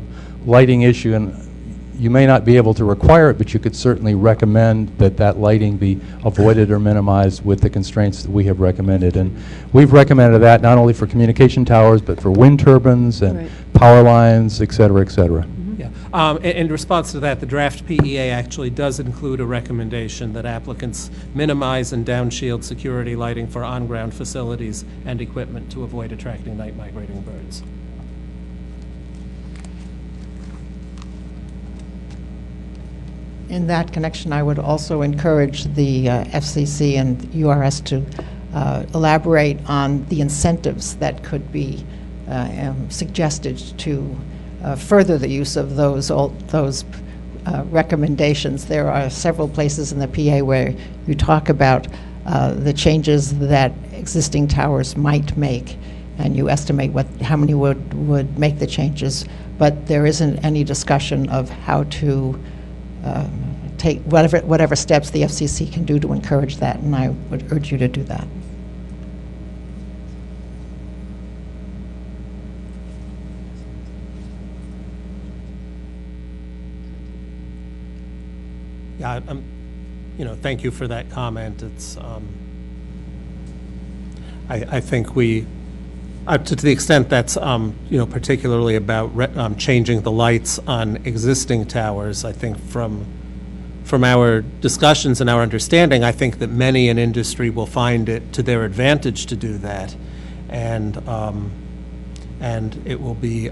lighting issue, and you may not be able to require it, but you could certainly recommend that lighting be avoided or minimized with the constraints that we have recommended. And we've recommended that not only for communication towers, but for wind turbines and power lines, et cetera, et cetera. Yeah. In response to that, the draft PEA actually does include a recommendation that applicants minimize and downshield security lighting for on-ground facilities and equipment to avoid attracting night migrating birds. In that connection, I would also encourage the FCC and URS to elaborate on the incentives that could be suggested to further the use of those recommendations. There are several places in the PA where you talk about the changes that existing towers might make, and you estimate how many would make the changes, but there isn't any discussion of how to take whatever steps the FCC can do to encourage that, and I would urge you to do that. Yeah, thank you for that comment. It's, I think we, to the extent that's, particularly about changing the lights on existing towers, I think from our discussions and our understanding, I think that many in industry will find it to their advantage to do that, and it will be,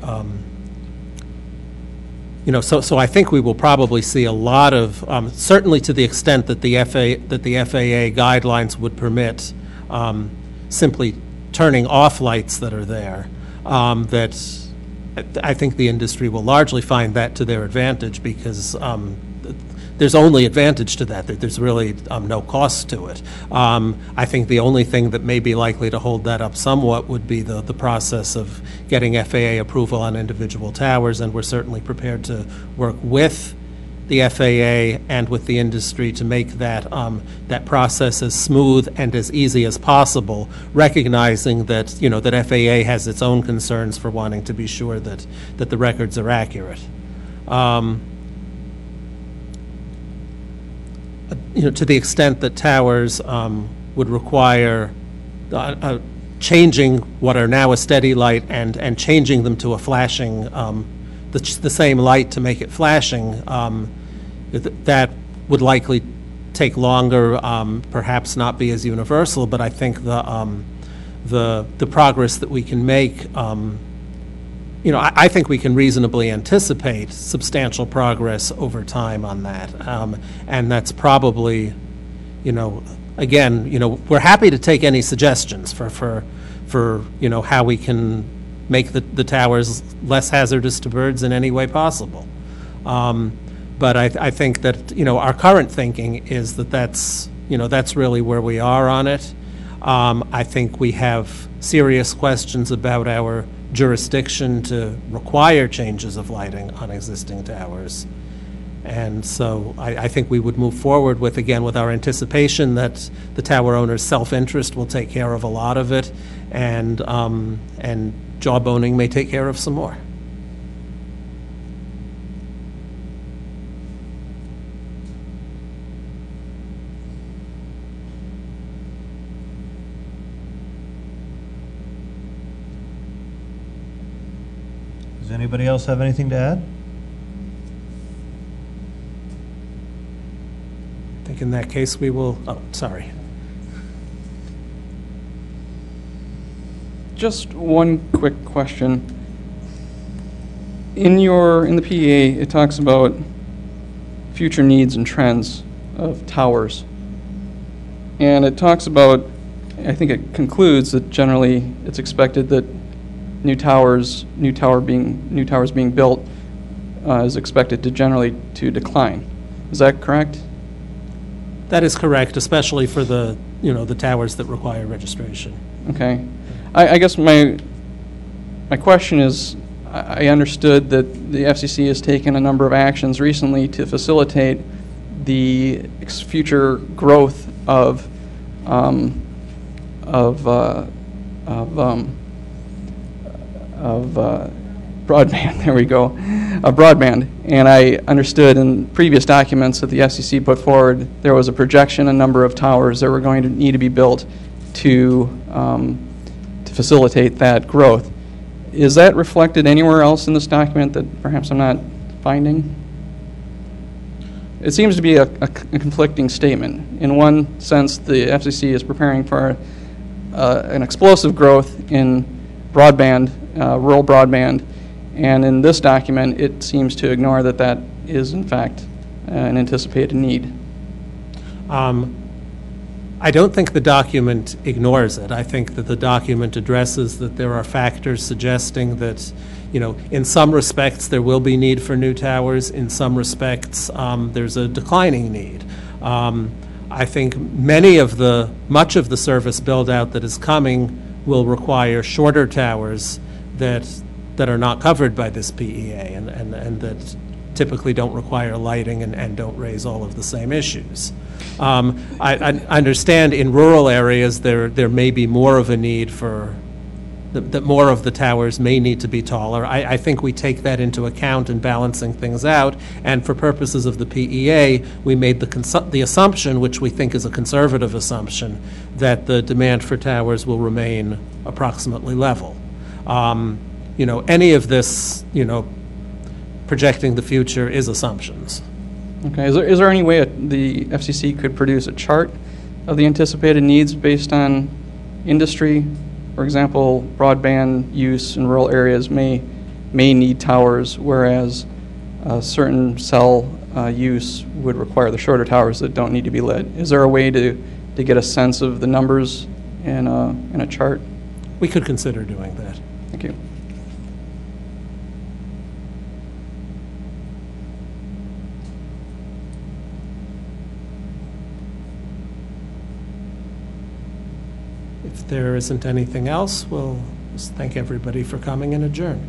so I think we will probably see a lot of, certainly to the extent that the FAA guidelines would permit simply turning off lights that are there, that I think the industry will largely find that to their advantage, because there's only advantage to that. There's really no cost to it. I think the only thing that may be likely to hold that up somewhat would be the process of getting FAA approval on individual towers, and we're certainly prepared to work with the FAA and with the industry to make that that process as smooth and as easy as possible, recognizing that that FAA has its own concerns for wanting to be sure that the records are accurate. To the extent that towers would require changing what are now a steady light and changing them to a flashing, the same light to make it flashing, that would likely take longer, perhaps not be as universal, but I think the progress that we can make, I think we can reasonably anticipate substantial progress over time on that, and that's probably, again, we're happy to take any suggestions for how we can make the towers less hazardous to birds in any way possible. But I think that our current thinking is that that's that's really where we are on it. I think we have serious questions about our jurisdiction to require changes of lighting on existing towers. And so I think we would move forward with, again, with our anticipation that the tower owner's self-interest will take care of a lot of it, and jawboning may take care of some more. Does anybody else have anything to add? I think in that case we will, oh, sorry. Just one quick question. In the PEA, it talks about future needs and trends of towers. And it talks about, I think it concludes that generally it's expected that new towers being built is expected to generally to decline. Is that correct? That is correct, especially for the towers that require registration. Okay. I guess my question is, I understood that the FCC has taken a number of actions recently to facilitate the future growth of broadband. There we go, broadband. And I understood in previous documents that the FCC put forward there was a projection, a number of towers that were going to need to be built to facilitate that growth. Is that reflected anywhere else in this document that perhaps I'm not finding? It seems to be a conflicting statement. In one sense, the FCC is preparing for an explosive growth in broadband, rural broadband, and in this document, it seems to ignore that that is, in fact, an anticipated need. I don't think the document ignores it. I think that the document addresses that there are factors suggesting that, in some respects there will be need for new towers. In some respects, there's a declining need. I think much of the service build-out that is coming will require shorter towers that are not covered by this PEA and that typically don't require lighting and don't raise all of the same issues. I understand in rural areas there may be more of a need for that more of the towers may need to be taller. I think we take that into account in balancing things out, and for purposes of the PEA, we made the assumption, which we think is a conservative assumption, that the demand for towers will remain approximately level. Any of this, projecting the future is assumptions. Okay. Is there any way the FCC could produce a chart of the anticipated needs based on industry? For example, broadband use in rural areas may need towers, whereas certain cell use would require the shorter towers that don't need to be lit. Is there a way to get a sense of the numbers in a chart? We could consider doing that. Thank you. If there isn't anything else, we'll just thank everybody for coming and adjourn.